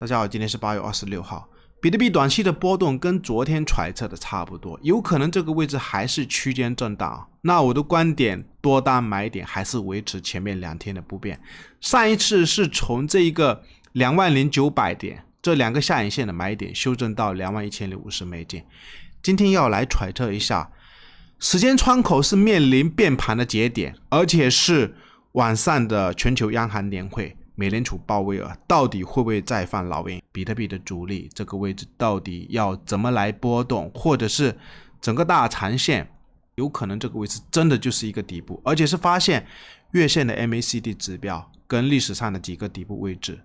大家好，今天是8月26号。比特币短期的波动跟昨天揣测的差不多，有可能这个位置还是区间震荡。那我的观点，多单买点还是维持前面2天的不变。上一次是从这一个20900点这两个下影线的买点修正到21050美金。今天要来揣测一下，时间窗口是面临变盘的节点，而且是晚上的全球央行年会。美联储鲍威尔到底会不会再放老鹰？比特币的阻力这个位置到底要怎么来波动，或者是整个大长线有可能这个位置真的就是一个底部，而且是发现月线的 MACD 指标跟历史上的几个底部位置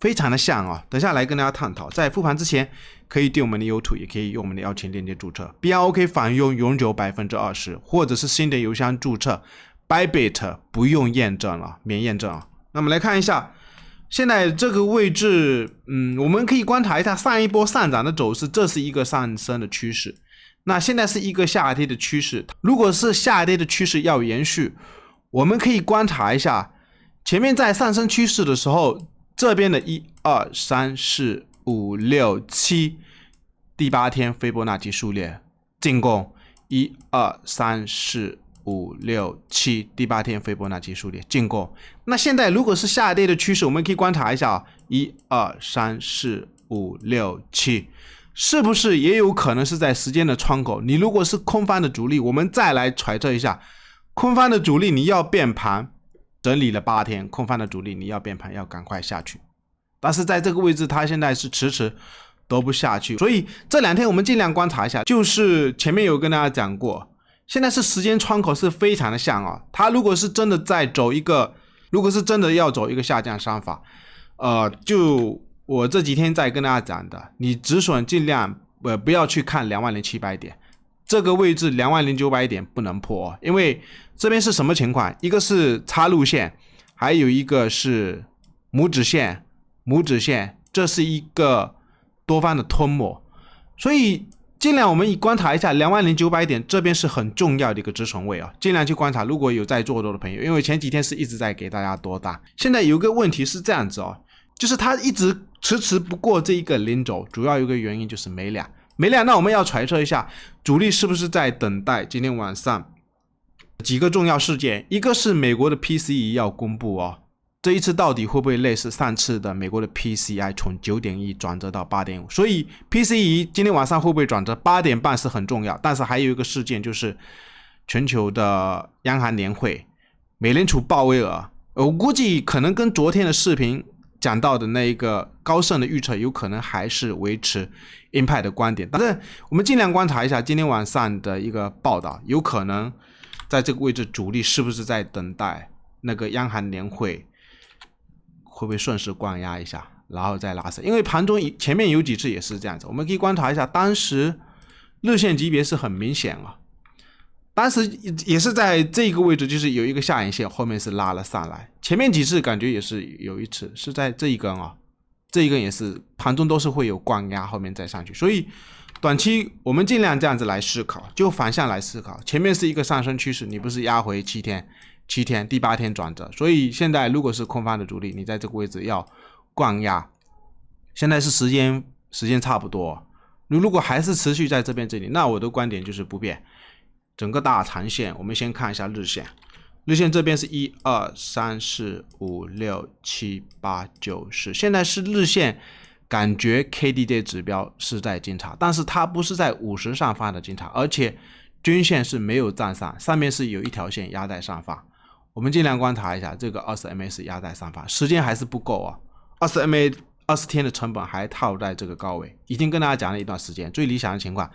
非常的像啊。等下来跟大家探讨。在复盘之前可以订我们的 YouTube， 也可以用我们的邀请链接注册 BROK 返佣永久 20%， 或者是新的邮箱注册 Bybit 不用验证了，免验证啊。那么来看一下现在这个位置，我们可以观察一下上一波上涨的走势，这是一个上升的趋势，那现在是一个下跌的趋势。如果是下跌的趋势要延续，我们可以观察一下前面在上升趋势的时候，这边的1、2、3、4、5、6、7第8天斐波那契数列进攻，1、2、3、4、5、6、7第8天斐波那契数列进攻。那现在如果是下跌的趋势，我们可以观察一下1、2、3、4、5、6、7是不是也有可能是在时间的窗口。你如果是空方的主力，我们再来揣测一下，空方的主力你要变盘，整理了8天，空方的主力你要变盘，要赶快下去。但是在这个位置它现在是迟迟都不下去，所以这2天我们尽量观察一下。就是前面有跟大家讲过，现在是时间窗口是非常的像啊。它如果是真的在走一个，如果是真的要走一个下降商法，就我这几天在跟大家讲的，你止损尽量不要去看20700点，这个位置20900点不能破哦，因为这边是什么情况？一个是插入线，还有一个是拇指线，这是一个多方的吞没，所以尽量我们观察一下20900点，这边是很重要的一个止损位啊，尽量去观察。如果有在做多的朋友，因为前几天是一直在给大家多单，现在有个问题是这样子哦，就是它一直迟迟不过这一个零轴，主要有一个原因就是没量。那我们要揣测一下主力是不是在等待今天晚上几个重要事件，一个是美国的 PCE 要公布哦，这一次到底会不会类似上次的美国的 PCI 从 9.1 转折到 8.5， 所以 PCE 今天晚上会不会转折8点半是很重要。但是还有一个事件就是全球的央行年会，美联储鲍威尔，我估计可能跟昨天的视频讲到的那一个高盛的预测有可能还是维持鹰派的观点，但是我们尽量观察一下今天晚上的一个报道，有可能在这个位置主力是不是在等待那个央行年会会不会顺势灌压一下，然后再拉升。因为盘中前面有几次也是这样子，我们可以观察一下，当时日线级别是很明显了，当时也是在这个位置，就是有一个下影线，后面是拉了上来。前面几次感觉也是有一次是在这一根啊，这一根也是盘中都是会有灌压，后面再上去。所以短期我们尽量这样子来思考，就反向来思考。前面是一个上升趋势，你不是压回7天，第8天转折，所以现在如果是空方的主力，你在这个位置要灌压。现在是时间差不多，如果还是持续在这里，那我的观点就是不变。整个大长线我们先看一下日线，这边是1、2、3、4、5、6、7、8、9、10，现在是日线感觉 KDJ 指标是在金叉，但是它不是在50上方的金叉，而且均线是没有站上，上面是有一条线压在上方。我们尽量观察一下，这个 20MA 是压在上方，时间还是不够啊。20MA 20天的成本还套在这个高位，已经跟大家讲了一段时间，最理想的情况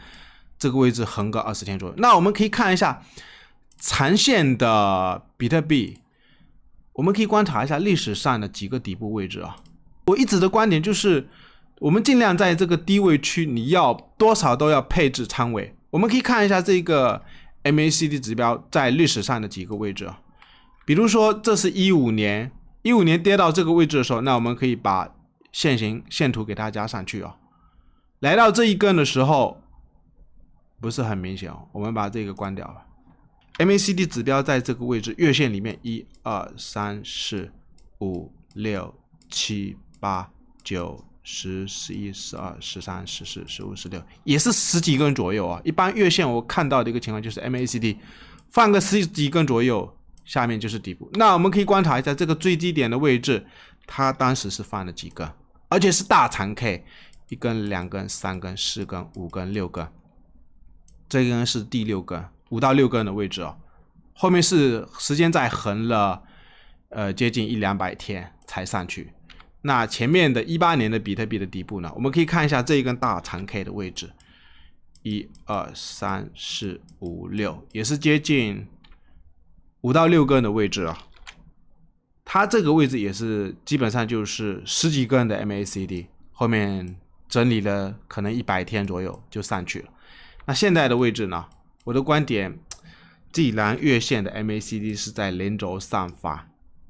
这个位置横个20天左右。那我们可以看一下长线的比特币，我们可以观察一下历史上的几个底部位置啊。我一直的观点就是，我们尽量在这个低位区，你要多少都要配置仓位。我们可以看一下这个 MACD 指标在历史上的几个位置啊，比如说这是15年跌到这个位置的时候，那我们可以把线图给它加上去啊。来到这一根的时候不是很明显哦，我们把这个关掉吧。MACD 指标在这个位置月线里面1、2、3、4、5、6、7、8、9、10、11、12、13、14、15、16，也是10几根左右啊。一般月线我看到的一个情况就是 MACD 放个10几根左右，下面就是底部。那我们可以观察一下这个最低点的位置，它当时是放了几根，而且是大长 K， 1根、2根、3根、4根、5根、6根，这根是第6根，5到6根的位置哦。后面是时间在横了接近100-200天才上去。那前面的18年的比特币的底部呢，我们可以看一下这一根大长 K 的位置，1、2、3、4、5、6，也是接近5到6根的位置啊。它这个位置也是基本上就是10几根的 MACD， 后面整理了可能100天左右就上去了。那现在的位置呢，我的观点，既然月线的 MACD 是在连轴上方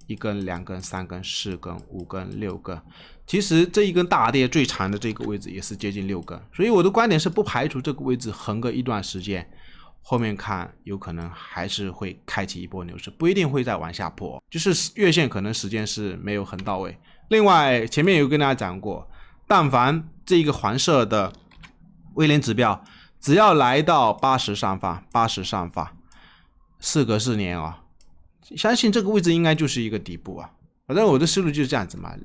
，1根、2根、3根、4根、5根、6根，其实这一根大跌最长的这个位置也是接近6根，所以我的观点是不排除这个位置横个一段时间，后面看有可能还是会开启一波牛市，不一定会再往下破，就是月线可能时间是没有横到位。另外前面有跟大家讲过，但凡这一个黄色的威廉指标只要来到80上方，80上方，4隔4年啊，相信这个位置应该就是一个底部啊。反正我的思路就是这样子嘛，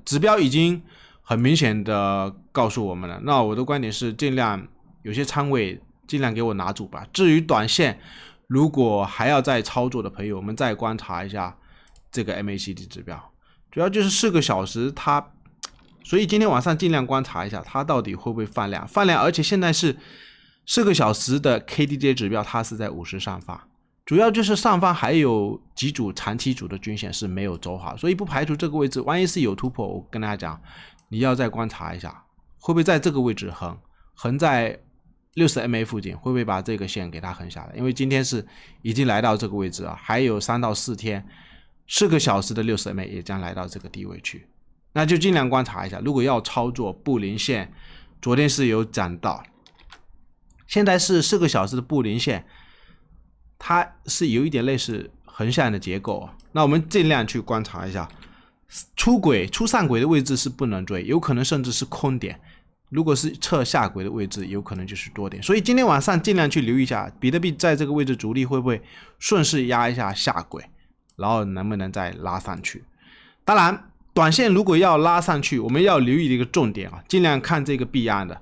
指标已经很明显的告诉我们了，那我的观点是尽量有些仓位尽量给我拿住吧。至于短线，如果还要再操作的朋友，我们再观察一下这个 MACD 指标，主要就是4个小时它，所以今天晚上尽量观察一下它到底会不会放量，而且现在是4个小时的 KDJ 指标，它是在50上方。主要就是上方还有几组长期组的均线是没有走好，所以不排除这个位置万一是有突破，我跟大家讲，你要再观察一下，会不会在这个位置横在60MA 附近，会不会把这个线给它横下来？因为今天是已经来到这个位置啊，还有3到4天，4个小时的60MA 也将来到这个低位区，那就尽量观察一下。如果要操作布林线，昨天是有讲到，现在是4个小时的布林线。它是有一点类似横向的结构，那我们尽量去观察一下，出上轨的位置是不能追，有可能甚至是空点，如果是测下轨的位置，有可能就是多点。所以今天晚上尽量去留意一下，比特币在这个位置阻力会不会顺势压一下下轨，然后能不能再拉上去。当然短线如果要拉上去，我们要留意的一个重点啊，尽量看这个币安的，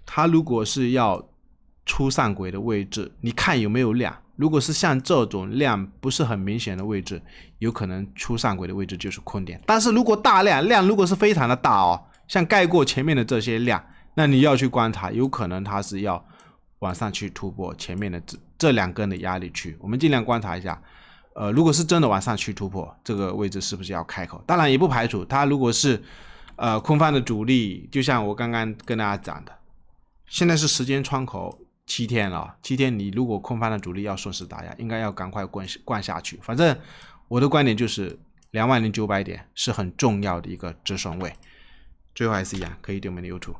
它如果是要出上轨的位置，你看有没有量，如果是像这种量不是很明显的位置，有可能出上轨的位置就是空点。但是如果大量如果是非常的大哦，像盖过前面的这些量，那你要去观察，有可能它是要往上去突破前面的这2根的压力区，我们尽量观察一下。如果是真的往上去突破，这个位置是不是要开口？当然也不排除它如果是空方的阻力，就像我刚刚跟大家讲的，现在是时间窗口7天了，7天你如果空方的主力要顺势打压，应该要赶快灌下去。反正我的观点就是20900点是很重要的一个止损位。最后还是一样，可以订我们的 YouTube。